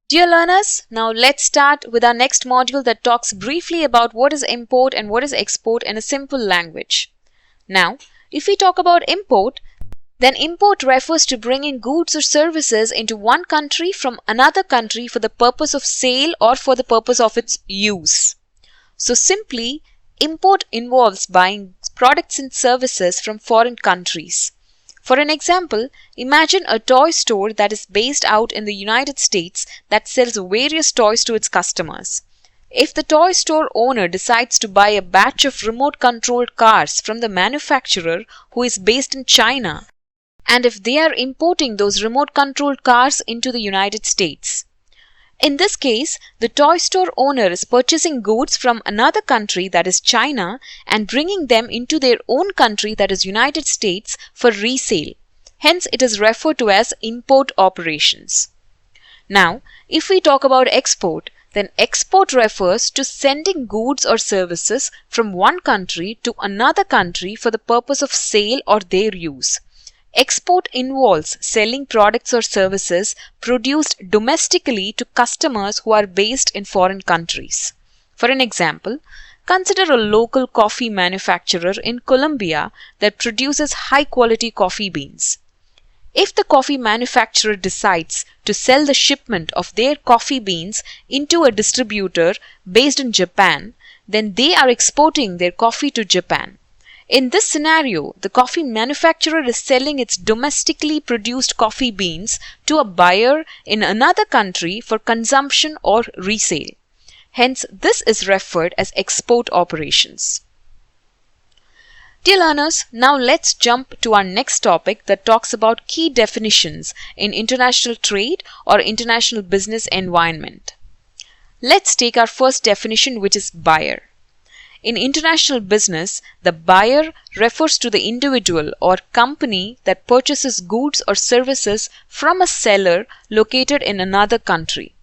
Dear learners, now let's start with our next module that talks briefly about what is import and what is export in a simple language. Now, if we talk about import, then import refers to bringing goods or services into one country from another country for the purpose of sale or for the purpose of its use. So simply, import involves buying products and services from foreign countries. For an example, imagine a toy store that is based out in the United States that sells various toys to its customers. If the toy store owner decides to buy a batch of remote-controlled cars from the manufacturer who is based in China, and if they are importing those remote-controlled cars into the United States. In this case, the toy store owner is purchasing goods from another country, that is China, and bringing them into their own country, that is United States, for resale. Hence, it is referred to as import operations. Now, if we talk about export, then export refers to sending goods or services from one country to another country for the purpose of sale or their use. Export involves selling products or services produced domestically to customers who are based in foreign countries. For an example, consider a local coffee manufacturer in Colombia that produces high-quality coffee beans. If the coffee manufacturer decides to sell the shipment of their coffee beans into a distributor based in Japan, then they are exporting their coffee to Japan. In this scenario, the coffee manufacturer is selling its domestically produced coffee beans to a buyer in another country for consumption or resale. Hence, this is referred as export operations. Dear learners, now let's jump to our next topic that talks about key definitions in international trade or international business environment. Let's take our first definition, which is buyer. In international business, the buyer refers to the individual or company that purchases goods or services from a seller located in another country.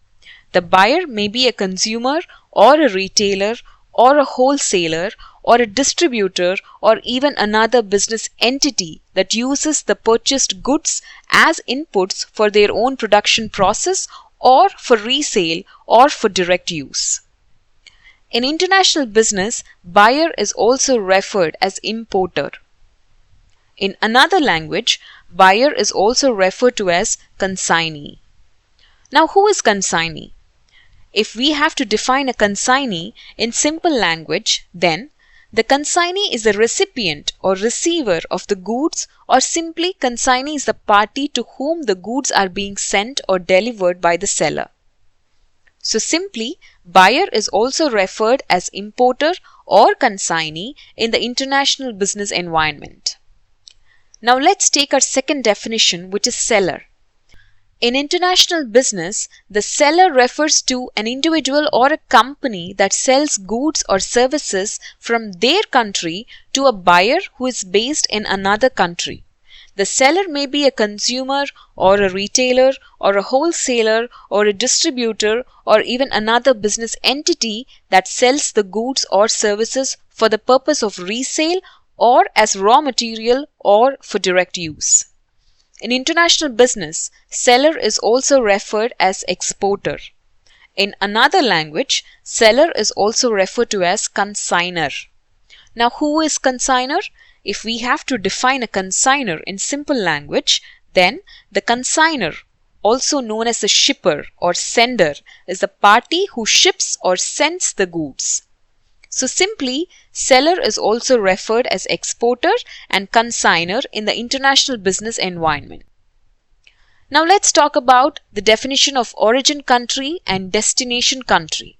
The buyer may be a consumer or a retailer or a wholesaler or a distributor or even another business entity that uses the purchased goods as inputs for their own production process or for resale or for direct use. In international business, buyer is also referred as importer. In another language, buyer is also referred to as consignee. Now, who is consignee? If we have to define a consignee in simple language, then the consignee is the recipient or receiver of the goods, or simply consignee is the party to whom the goods are being sent or delivered by the seller. So simply, buyer is also referred as importer or consignee in the international business environment. Now let's take our second definition, which is seller. In international business, the seller refers to an individual or a company that sells goods or services from their country to a buyer who is based in another country. The seller may be a consumer or a retailer or a wholesaler or a distributor or even another business entity that sells the goods or services for the purpose of resale or as raw material or for direct use. In international business, seller is also referred as exporter. In another language, seller is also referred to as consignor. Now, who is consignor? If we have to define a consignor in simple language, then the consignor, also known as the shipper or sender, is the party who ships or sends the goods. So simply, seller is also referred as exporter and consignor in the international business environment. Now let's talk about the definition of origin country and destination country.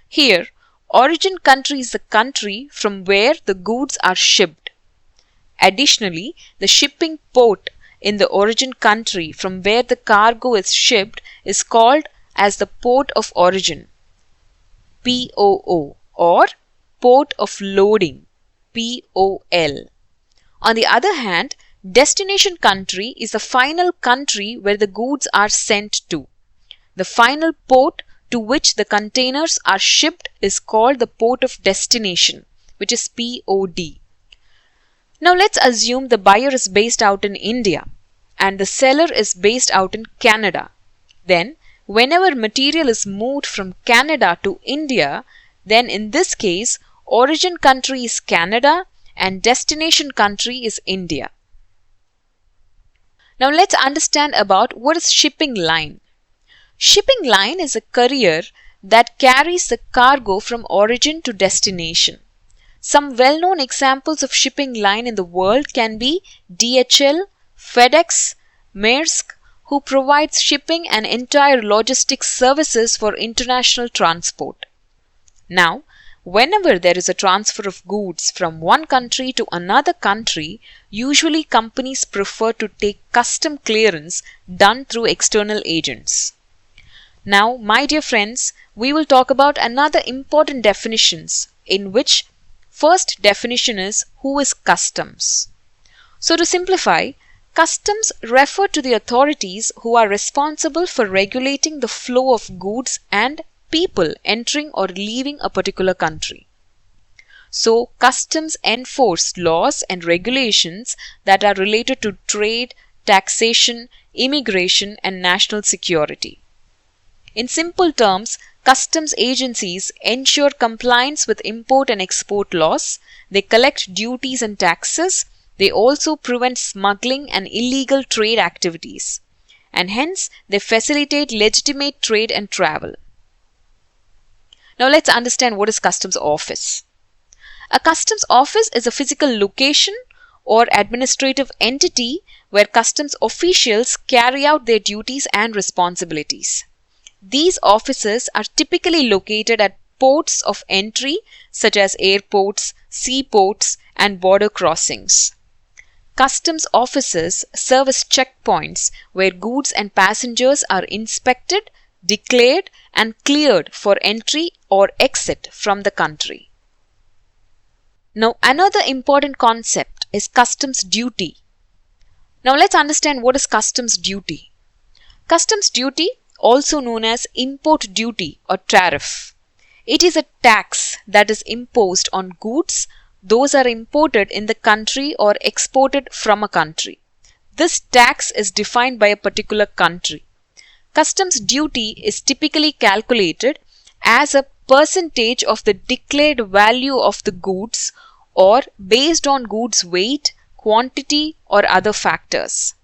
Here, origin country is the country from where the goods are shipped. Additionally, the shipping port in the origin country from where the cargo is shipped is called as the port of origin, POO, or port of loading, POL. On the other hand, destination country is the final country where the goods are sent to. The final port to which the containers are shipped is called the port of destination, which is POD. Now let's assume the buyer is based out in India and the seller is based out in Canada. Then whenever material is moved from Canada to India, then in this case, origin country is Canada and destination country is India. Now let's understand about what is shipping line. Shipping line is a courier that carries the cargo from origin to destination. Some well-known examples of shipping line in the world can be DHL, FedEx, Maersk, who provides shipping and entire logistics services for international transport. Now, whenever there is a transfer of goods from one country to another country, usually companies prefer to take custom clearance done through external agents. Now, my dear friends, we will talk about another important definitions, in which first definition is who is customs. So to simplify, customs refer to the authorities who are responsible for regulating the flow of goods and people entering or leaving a particular country. So customs enforce laws and regulations that are related to trade, taxation, immigration, and national security. In simple terms, customs agencies ensure compliance with import and export laws, they collect duties and taxes, they also prevent smuggling and illegal trade activities, and hence they facilitate legitimate trade and travel. Now let's understand what is customs office. A customs office is a physical location or administrative entity where customs officials carry out their duties and responsibilities. These offices are typically located at ports of entry such as airports, seaports, and border crossings. Customs offices serve as checkpoints where goods and passengers are inspected, declared, and cleared for entry or exit from the country. Now, another important concept is customs duty. Now, let's understand what is customs duty. Customs duty, also known as import duty or tariff. It is a tax that is imposed on goods those are imported in the country or exported from a country. This tax is defined by a particular country. Customs duty is typically calculated as a percentage of the declared value of the goods or based on goods weight, quantity, or other factors.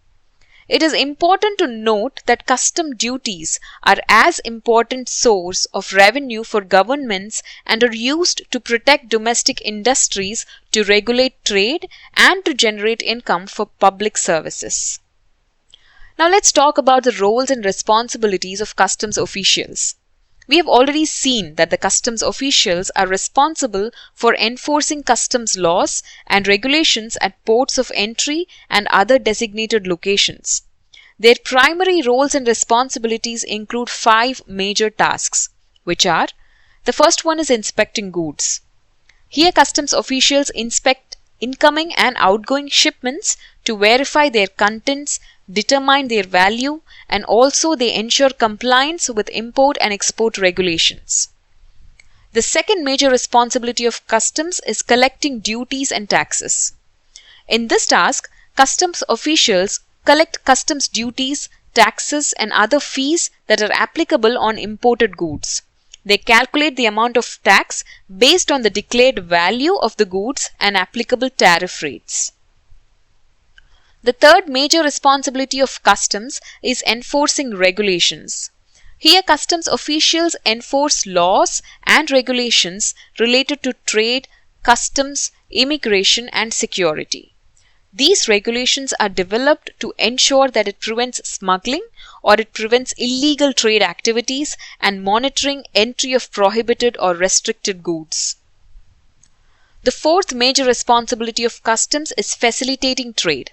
It is important to note that custom duties are as important source of revenue for governments and are used to protect domestic industries, to regulate trade, and to generate income for public services. Now let's talk about the roles and responsibilities of customs officials. We have already seen that the customs officials are responsible for enforcing customs laws and regulations at ports of entry and other designated locations. Their primary roles and responsibilities include 5 major tasks, which are: the first one is inspecting goods. Here customs officials inspect incoming and outgoing shipments to verify their contents, determine their value, and also they ensure compliance with import and export regulations. The second major responsibility of customs is collecting duties and taxes. In this task, customs officials collect customs duties, taxes, and other fees that are applicable on imported goods. They calculate the amount of tax based on the declared value of the goods and applicable tariff rates. The third major responsibility of customs is enforcing regulations. Here customs officials enforce laws and regulations related to trade, customs, immigration, and security. These regulations are developed to ensure that it prevents smuggling or it prevents illegal trade activities and monitoring entry of prohibited or restricted goods. The fourth major responsibility of customs is facilitating trade.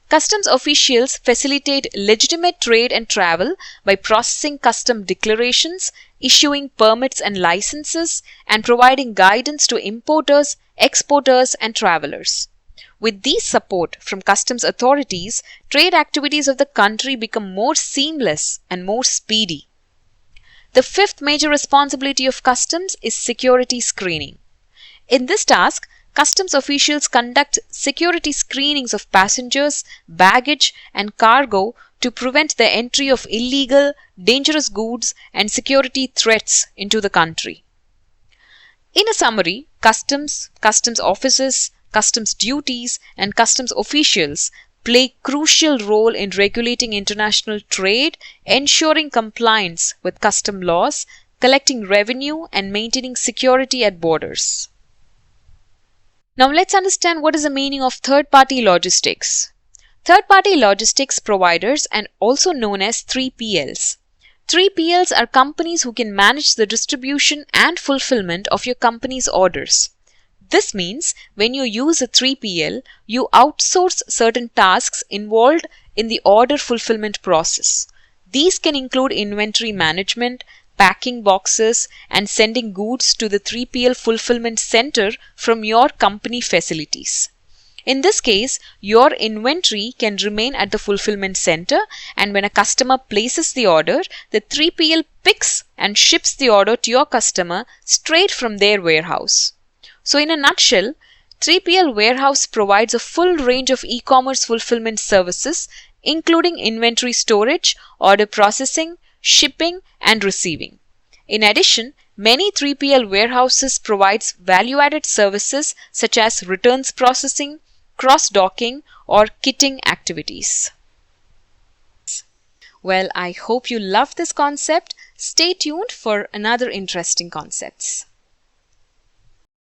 Customs officials facilitate legitimate trade and travel by processing custom declarations, issuing permits and licenses, and providing guidance to importers, exporters, and travelers. With these support from customs authorities, trade activities of the country become more seamless and more speedy. The fifth major responsibility of customs is security screening. In this task, customs officials conduct security screenings of passengers, baggage, and cargo to prevent the entry of illegal, dangerous goods and security threats into the country. In a summary, customs, customs officers, customs duties, and customs officials play crucial role in regulating international trade, ensuring compliance with custom laws, collecting revenue, and maintaining security at borders. Now let's understand what is the meaning of third-party logistics. Third-party logistics providers and also known as 3PLs. 3PLs are companies who can manage the distribution and fulfillment of your company's orders. This means when you use a 3PL, you outsource certain tasks involved in the order fulfillment process. These can include inventory management, packing boxes, and sending goods to the 3PL fulfillment center from your company facilities. In this case, your inventory can remain at the fulfillment center, and when a customer places the order, the 3PL picks and ships the order to your customer straight from their warehouse. So in a nutshell, 3PL warehouse provides a full range of e-commerce fulfillment services, including inventory storage, order processing, shipping, and receiving. In addition, many 3PL warehouses provides value-added services such as returns processing, cross-docking, or kitting activities. Well, I hope you loved this concept. Stay tuned for another interesting concepts.